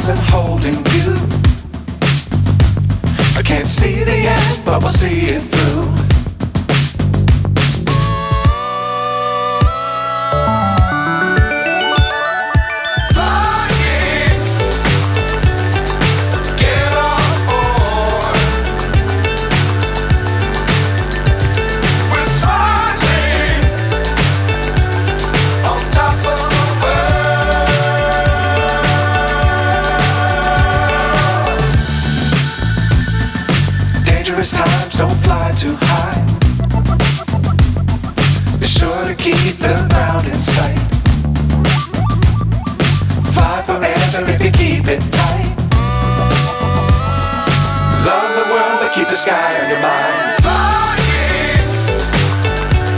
stars and holding you. I can't see the end, but we'll see it through. Times don't fly too high. Be sure to keep the ground in sight.